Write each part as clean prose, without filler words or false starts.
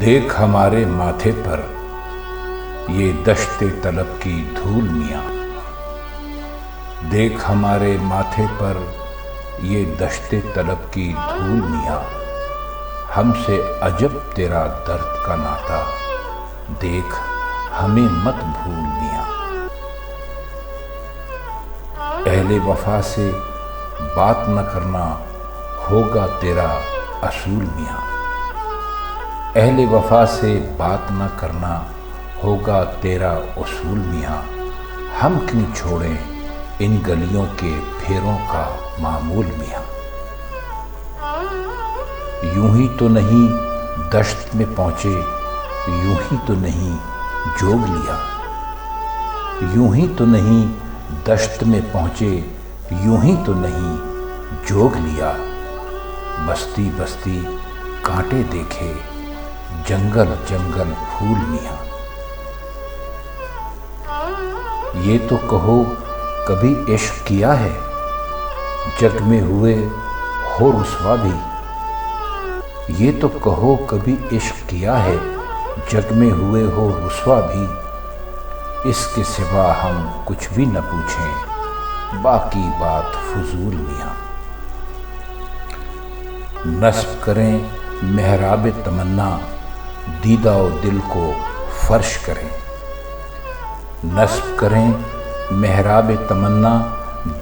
دیکھ ہمارے ماتھے پر یہ دشت طلب کی دھول میاں، دیکھ ہمارے ماتھے پر یہ دشت طلب کی دھول میاں، ہم سے عجب تیرا درد کا ناتا، دیکھ ہمیں مت بھول میاں۔ اہل وفا سے بات نہ کرنا ہوگا تیرا اصول میاں، اہل وفا سے بات نہ کرنا ہوگا تیرا اصول میاں، ہم کیوں چھوڑیں ان گلیوں کے پھیروں کا معمول میاں۔ یوں ہی تو نہیں دشت میں پہنچے، یوں ہی تو نہیں جوگ لیا، یوں ہی تو نہیں دشت میں پہنچے، یوں ہی تو نہیں جوگ لیا، بستی بستی کانٹے دیکھے، جنگل جنگل پھول میاں۔ یہ تو کہو کبھی عشق کیا ہے، جگ میں ہوئے ہو رسوا بھی، یہ تو کہو کبھی عشق کیا ہے، جگ میں ہوئے ہو رسوا بھی، اس کے سوا ہم کچھ بھی نہ پوچھیں، باقی بات فضول میاں۔ نصب کریں محراب تمنا، دیدہ و دل کو فرش کریں، نصب کریں محراب تمنا،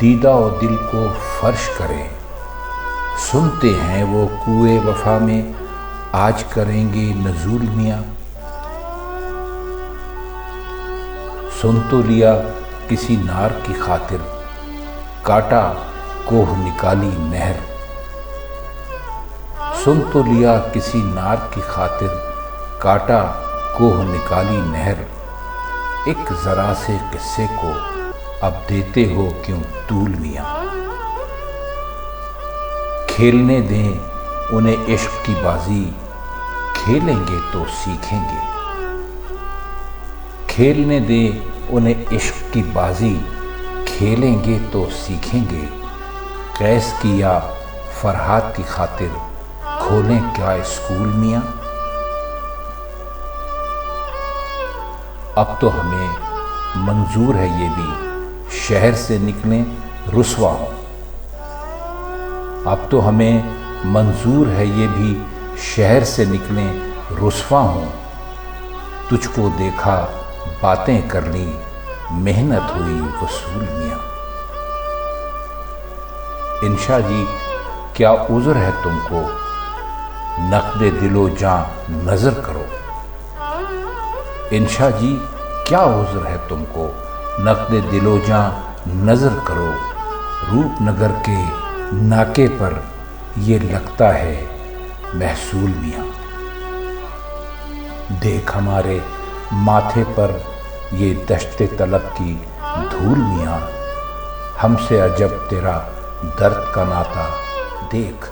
دیدہ و دل کو فرش کریں، سنتے ہیں وہ کوئے وفا میں آج کریں گے نزول میاں۔ سن تو لیا کسی نار کی خاطر، کاٹا کوہ نکالی نہر، سن تو لیا کسی نار کی خاطر، کاٹا کوہ نکالی نہر، ایک ذرا سے قصے کو اب دیتے ہو کیوں طول میاں۔ کھیلنے دیں انہیں عشق کی بازی، کھیلیں گے تو سیکھیں گے، کھیلنے دیں انہیں عشق کی بازی، کھیلیں گے تو سیکھیں گے، قیس کی یا فرحات کی خاطر کھولیں کیا اسکول میاں۔ اب تو ہمیں منظور ہے یہ بھی شہر سے نکلیں رسوا ہوں، اب تو ہمیں منظور ہے یہ بھی شہر سے نکلیں رسوا ہوں، تجھ کو دیکھا باتیں کر لیں محنت ہوئی وصول میاں۔ انشا جی کیا عذر ہے تم کو، نقد دل و جاں نظر کرو، انشا جی کیا عذر ہے تم کو، نقد دل و جاں نظر کرو، روپ نگر کے ناکے پر یہ لگتا ہے محصول میاں۔ دیکھ ہمارے ماتھے پر یہ دشت طلب کی دھول میاں، ہم سے عجب تیرا درد کا ناتا، دیکھ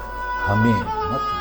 ہمیں مت